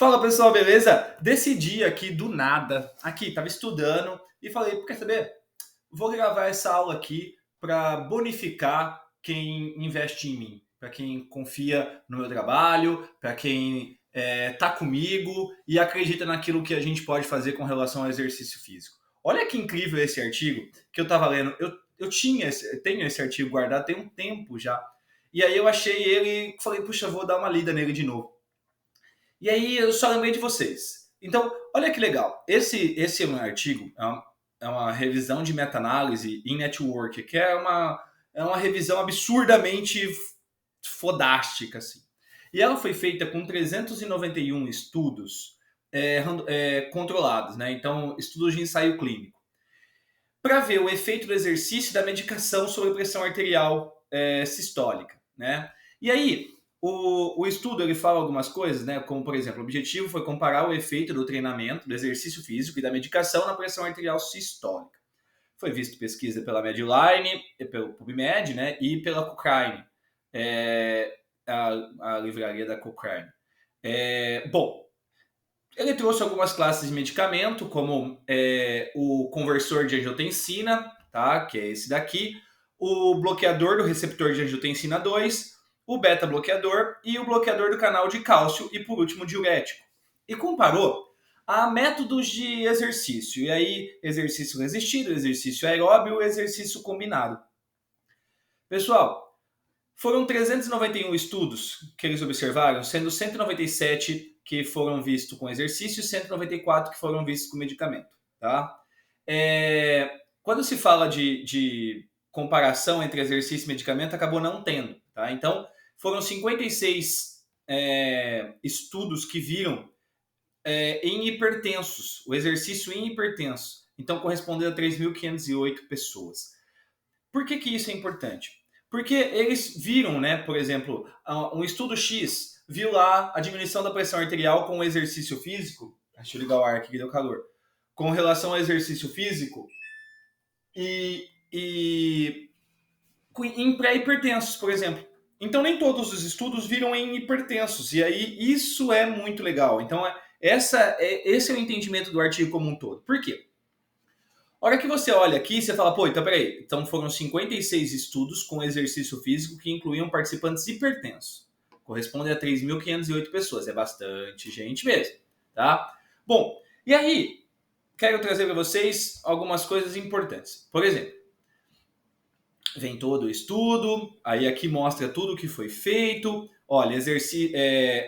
Fala pessoal, beleza? Decidi aqui do nada, tava estudando e falei, quer saber? Vou gravar essa aula aqui para bonificar quem investe em mim, para quem confia no meu trabalho, para quem tá comigo e acredita naquilo que a gente pode fazer com relação ao exercício físico. Olha que incrível esse artigo que eu tava lendo. Tenho esse artigo guardado tem um tempo já. E aí eu achei ele e falei, puxa, vou dar uma lida nele de novo. E aí eu só lembrei de vocês. Então, olha que legal. Esse é um artigo, é uma revisão de meta-análise em network, que é uma revisão absurdamente fodástica. Assim. E ela foi feita com 391 estudos controlados, né? Então, estudos de ensaio clínico, para ver o efeito do exercício e da medicação sobre a pressão arterial sistólica, né? E aí, o estudo ele fala algumas coisas, né? Como, por exemplo, o objetivo foi comparar o efeito do treinamento, do exercício físico e da medicação na pressão arterial sistólica. Foi visto pesquisa pela Medline, pelo PubMed, né? E pela Cochrane, a livraria da Cochrane. Bom, ele trouxe algumas classes de medicamento, como o conversor de angiotensina, tá? Que é esse daqui, o bloqueador do receptor de angiotensina 2, o beta-bloqueador e o bloqueador do canal de cálcio e, por último, o diurético. E comparou a métodos de exercício. E aí, exercício resistido, exercício aeróbio, exercício combinado. Pessoal, foram 391 estudos que eles observaram, sendo 197 que foram vistos com exercício e 194 que foram vistos com medicamento. Tá? Quando se fala de comparação entre exercício e medicamento, acabou não tendo. Tá? Então, foram 56 estudos que viram em hipertensos, o exercício em hipertenso. Então, correspondendo a 3.508 pessoas. Por que isso é importante? Porque eles viram, né, por exemplo, um estudo X viu lá a diminuição da pressão arterial com o exercício físico. Deixa eu ligar o ar aqui que deu calor. Com relação ao exercício físico e em pré-hipertensos, por exemplo. Então, nem todos os estudos viram em hipertensos. E aí, isso é muito legal. Então, esse é o entendimento do artigo como um todo. Por quê? A hora que você olha aqui, você fala, pô, então peraí. Então foram 56 estudos com exercício físico que incluíam participantes hipertensos. Corresponde a 3.508 pessoas. É bastante gente mesmo, tá? Bom, e aí, quero trazer para vocês algumas coisas importantes. Por exemplo, vem todo o estudo, aí aqui mostra tudo o que foi feito. Olha,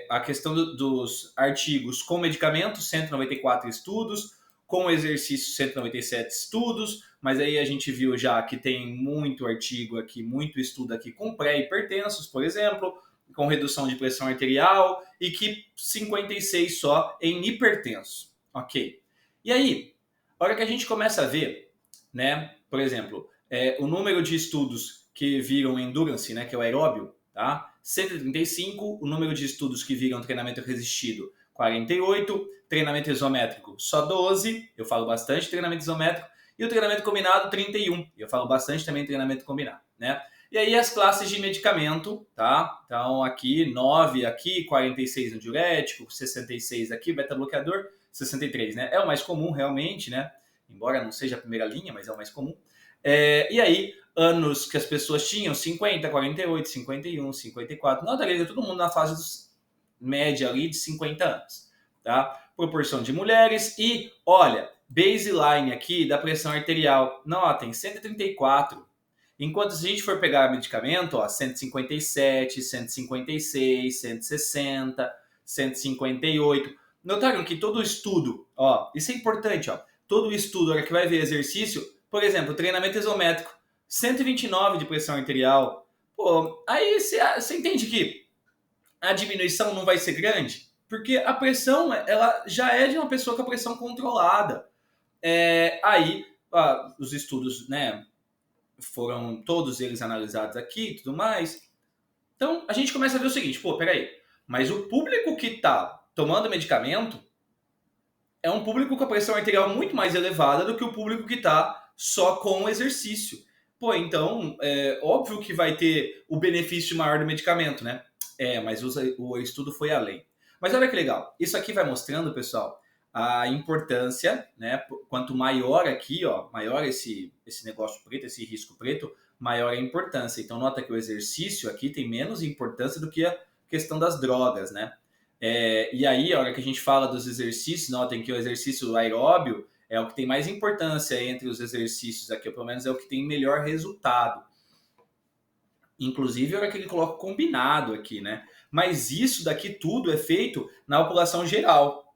a questão dos artigos com medicamentos, 194 estudos, com exercício 197 estudos, mas aí a gente viu já que tem muito artigo aqui, muito estudo aqui com pré-hipertensos, por exemplo, com redução de pressão arterial e que 56 só em hipertensos, ok? E aí, a hora que a gente começa a ver, né, por exemplo, o número de estudos que viram endurance, né, que é o aeróbio, tá? 135, o número de estudos que viram treinamento resistido, 48, treinamento isométrico, só 12, eu falo bastante treinamento isométrico, e o treinamento combinado, 31, eu falo bastante também treinamento combinado, né? E aí as classes de medicamento, tá? Então aqui, 9 aqui, 46 no diurético, 66 aqui, beta-bloqueador, 63, né? É o mais comum realmente, né? Embora não seja a primeira linha, mas é o mais comum. E aí, anos que as pessoas tinham, 50, 48, 51, 54, nota grega, todo mundo na fase média ali de 50 anos, tá? Proporção de mulheres e, olha, baseline aqui da pressão arterial, tem 134. Enquanto se a gente for pegar medicamento, 157, 156, 160, 158. Notaram que todo estudo, isso é importante, todo estudo, a hora que vai ver exercício, por exemplo, treinamento isométrico, 129 de pressão arterial. Pô, aí você entende que a diminuição não vai ser grande? Porque a pressão, ela já é de uma pessoa com a pressão controlada. Aí, os estudos, né, foram todos eles analisados aqui e tudo mais. Então, a gente começa a ver o seguinte, peraí, mas o público que está tomando medicamento é um público com a pressão arterial muito mais elevada do que o público que está só com exercício. Então, óbvio que vai ter o benefício maior do medicamento, né? Mas o estudo foi além. Mas olha que legal, isso aqui vai mostrando, pessoal, a importância, né? Quanto maior aqui, ó, maior esse negócio preto, esse risco preto, maior a importância. Então nota que o exercício aqui tem menos importância do que a questão das drogas, né? E aí, a hora que a gente fala dos exercícios, notem que o exercício aeróbio é o que tem mais importância entre os exercícios aqui, ou pelo menos é o que tem melhor resultado. Inclusive, a hora que ele coloca combinado aqui, né? Mas isso daqui tudo é feito na população geral.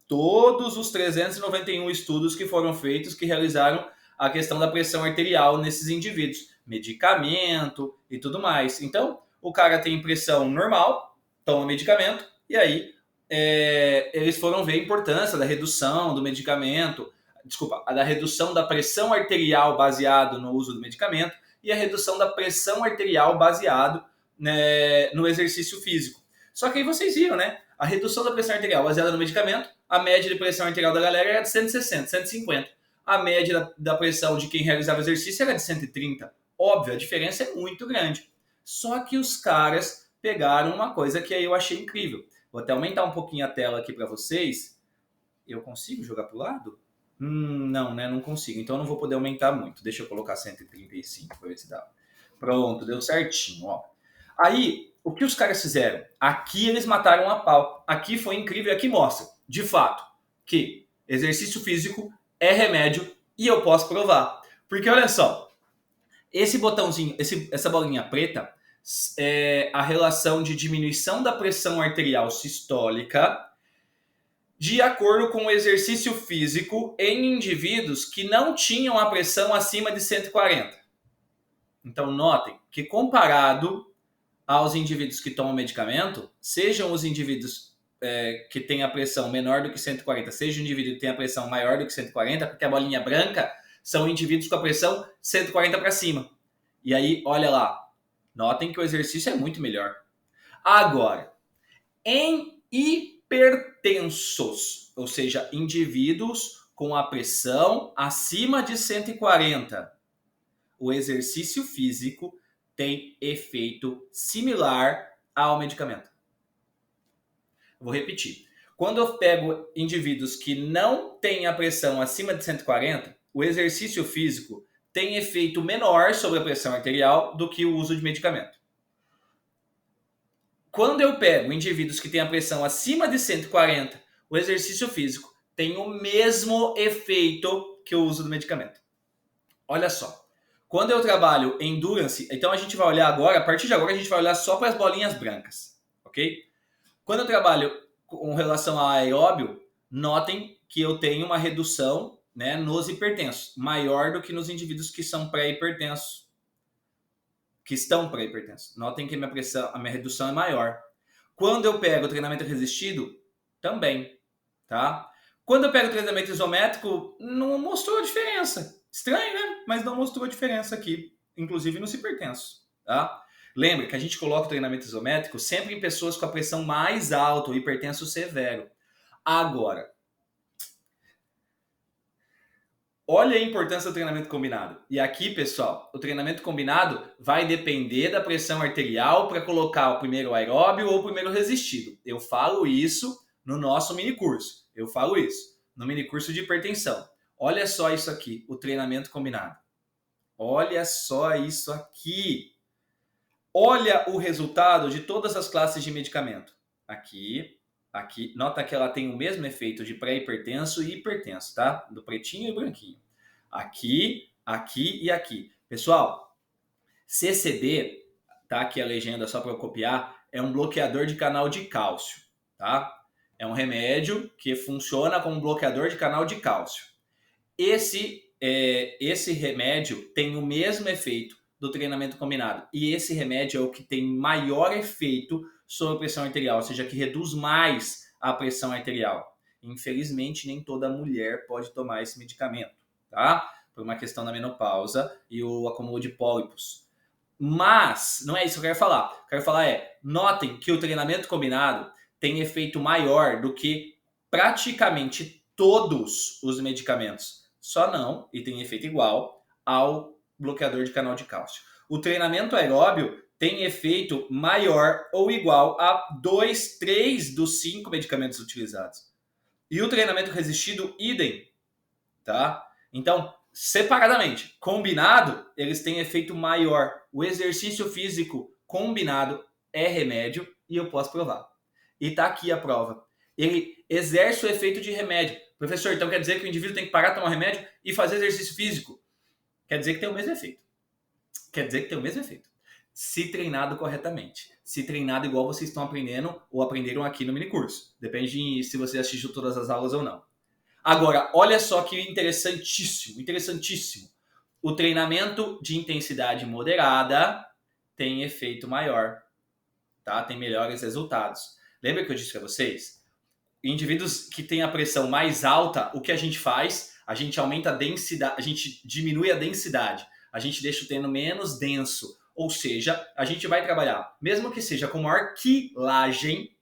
Todos os 391 estudos que foram feitos que realizaram a questão da pressão arterial nesses indivíduos, medicamento e tudo mais. Então, o cara tem pressão normal, toma medicamento, e aí eles foram ver a importância da redução do medicamento, da redução da pressão arterial baseado no uso do medicamento e a redução da pressão arterial baseado, né, no exercício físico. Só que aí vocês viram, né? A redução da pressão arterial baseada no medicamento, a média de pressão arterial da galera era de 160, 150. A média da pressão de quem realizava exercício era de 130. Óbvio, a diferença é muito grande. Só que os caras pegaram uma coisa que aí eu achei incrível. Vou até aumentar um pouquinho a tela aqui para vocês. Eu consigo jogar para o lado? Não, né? Não consigo. Então eu não vou poder aumentar muito. Deixa eu colocar 135 para ver se dá. Pronto, deu certinho, ó. Aí, o que os caras fizeram? Aqui eles mataram a pau. Aqui foi incrível. Aqui mostra, de fato, que exercício físico é remédio e eu posso provar. Porque olha só, esse botãozinho, essa bolinha preta é a relação de diminuição da pressão arterial sistólica de acordo com o exercício físico em indivíduos que não tinham a pressão acima de 140. Então, notem que comparado aos indivíduos que tomam medicamento, sejam os indivíduos que têm a pressão menor do que 140, seja o indivíduo que tem a pressão maior do que 140, porque a bolinha branca são indivíduos com a pressão 140 para cima. E aí, olha lá, notem que o exercício é muito melhor. Agora, em hipertensos, ou seja, indivíduos com a pressão acima de 140, o exercício físico tem efeito similar ao medicamento. Vou repetir. Quando eu pego indivíduos que não têm a pressão acima de 140, o exercício físico tem efeito menor sobre a pressão arterial do que o uso de medicamento. Quando eu pego indivíduos que têm a pressão acima de 140, o exercício físico tem o mesmo efeito que o uso do medicamento. Olha só. Quando eu trabalho endurance, então a gente vai olhar agora, a partir de agora a gente vai olhar só para as bolinhas brancas, ok? Quando eu trabalho com relação ao aeróbio, notem que eu tenho uma redução, né, nos hipertensos, maior do que nos indivíduos que são pré-hipertensos, que estão pré-hipertensos. Notem que a minha redução é maior. Quando eu pego o treinamento resistido, também, tá? Quando eu pego o treinamento isométrico, não mostrou a diferença. Estranho, né? Mas não mostrou a diferença aqui, inclusive nos hipertensos, tá? Lembre que a gente coloca o treinamento isométrico sempre em pessoas com a pressão mais alta, o hipertenso severo. Agora, olha a importância do treinamento combinado. E aqui, pessoal, o treinamento combinado vai depender da pressão arterial para colocar o primeiro aeróbio ou o primeiro resistido. Eu falo isso no nosso minicurso. Eu falo isso no minicurso de hipertensão. Olha só isso aqui, o treinamento combinado. Olha só isso aqui. Olha o resultado de todas as classes de medicamento. Aqui. Nota que ela tem o mesmo efeito de pré-hipertenso e hipertenso, tá? Do pretinho e branquinho. Aqui, aqui e aqui. Pessoal, CCD, tá? Aqui a legenda só para eu copiar, é um bloqueador de canal de cálcio, tá? É um remédio que funciona como bloqueador de canal de cálcio. Esse remédio tem o mesmo efeito do treinamento combinado. E esse remédio é o que tem maior efeito sobre a pressão arterial, ou seja, que reduz mais a pressão arterial. Infelizmente, nem toda mulher pode tomar esse medicamento, tá? Por uma questão da menopausa e o acúmulo de pólipos. Mas, não é isso que eu quero falar. O que eu quero falar notem que o treinamento combinado tem efeito maior do que praticamente todos os medicamentos. Só não, e tem efeito igual, ao bloqueador de canal de cálcio. O treinamento aeróbio tem efeito maior ou igual a 2, 3 dos 5 medicamentos utilizados. E o treinamento resistido, idem, tá? Então, separadamente, combinado, eles têm efeito maior. O exercício físico combinado é remédio e eu posso provar. E tá aqui a prova. Ele exerce o efeito de remédio. Professor, então quer dizer que o indivíduo tem que parar de tomar remédio e fazer exercício físico? Quer dizer que tem o mesmo efeito. Quer dizer que tem o mesmo efeito. Se treinado corretamente. Se treinado igual vocês estão aprendendo ou aprenderam aqui no minicurso. Depende de se você assistiu todas as aulas ou não. Agora, olha só que interessantíssimo, interessantíssimo. O treinamento de intensidade moderada tem efeito maior, tá? Tem melhores resultados. Lembra que eu disse para vocês? Indivíduos que têm a pressão mais alta, o que a gente faz? A gente aumenta a densidade, a gente diminui a densidade, a gente deixa o treino menos denso. Ou seja, a gente vai trabalhar, mesmo que seja com maior quilagem,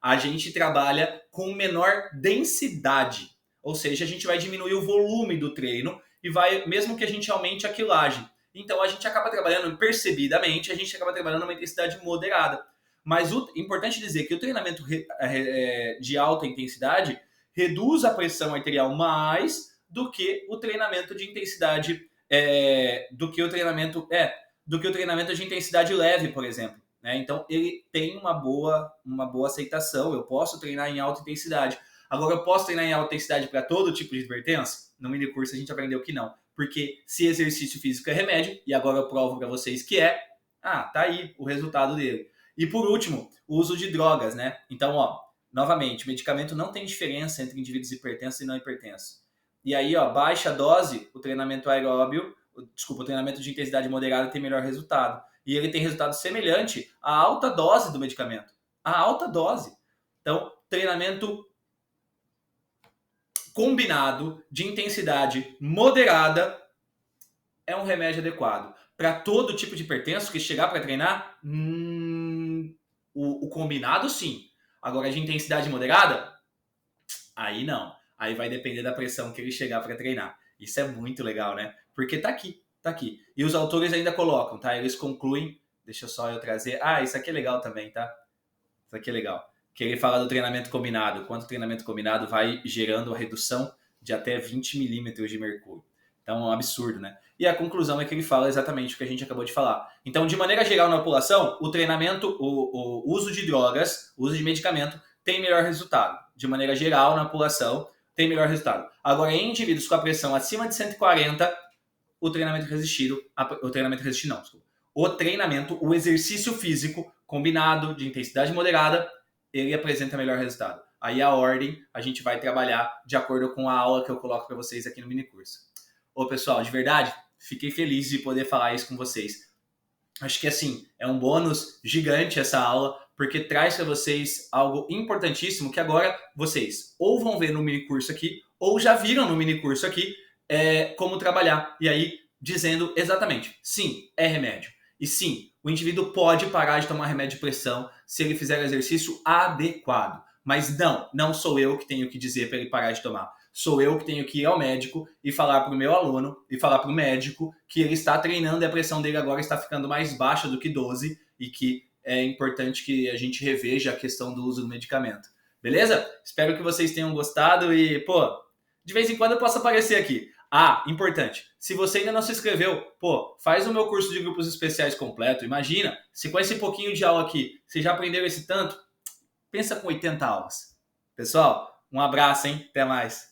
a gente trabalha com menor densidade. Ou seja, a gente vai diminuir o volume do treino e vai, mesmo que a gente aumente a quilagem. Então a gente acaba trabalhando percebidamente, a gente acaba trabalhando uma intensidade moderada. Mas o importante dizer que o treinamento de alta intensidade reduz a pressão arterial mais do que o treinamento de intensidade do que o treinamento de intensidade leve, por exemplo. Né? Então ele tem uma boa aceitação. Eu posso treinar em alta intensidade. Agora, eu posso treinar em alta intensidade para todo tipo de hipertensão? No minicurso a gente aprendeu que não. Porque se exercício físico é remédio, e agora eu provo para vocês que tá aí o resultado dele. E por último, o uso de drogas, né? Então, novamente, medicamento não tem diferença entre indivíduos hipertensos e não hipertensos. E aí, baixa dose, o treinamento aeróbio, o treinamento de intensidade moderada tem melhor resultado. E ele tem resultado semelhante à alta dose do medicamento. A alta dose. Então, treinamento combinado de intensidade moderada é um remédio adequado. Para todo tipo de hipertenso que chegar para treinar, o combinado sim. Agora, de intensidade moderada, aí não. Aí vai depender da pressão que ele chegar para treinar. Isso é muito legal, né? Porque tá aqui. E os autores ainda colocam, tá? Eles concluem, deixa só eu trazer. Isso aqui é legal também, tá? Isso aqui é legal. Que ele fala do treinamento combinado. Quanto o treinamento combinado vai gerando a redução de até 20 milímetros de mercúrio. Então é um absurdo, né? E a conclusão é que ele fala exatamente o que a gente acabou de falar. Então, de maneira geral na população, o treinamento, o uso de drogas, o uso de medicamento tem melhor resultado. De maneira geral na população, tem melhor resultado. Agora, em indivíduos com a pressão acima de 140, o treinamento o exercício físico combinado de intensidade moderada, ele apresenta melhor resultado. Aí a ordem a gente vai trabalhar de acordo com a aula que eu coloco para vocês aqui no minicurso. Pessoal, de verdade, fiquei feliz de poder falar isso com vocês. Acho que assim, é um bônus gigante essa aula, porque traz para vocês algo importantíssimo que agora vocês ou vão ver no minicurso aqui, ou já viram no minicurso aqui como trabalhar. E aí, dizendo exatamente, sim, é remédio. E sim, o indivíduo pode parar de tomar remédio de pressão se ele fizer o exercício adequado. Mas não sou eu que tenho que dizer para ele parar de tomar. Sou eu que tenho que ir ao médico e falar para o meu aluno e falar para o médico que ele está treinando e a pressão dele agora está ficando mais baixa do que 12 e que é importante que a gente reveja a questão do uso do medicamento. Beleza? Espero que vocês tenham gostado e, de vez em quando eu posso aparecer aqui. Importante, se você ainda não se inscreveu, faz o meu curso de grupos especiais completo. Imagina, se com esse pouquinho de aula aqui, você já aprendeu esse tanto, pensa com 80 aulas. Pessoal, um abraço, hein? Até mais.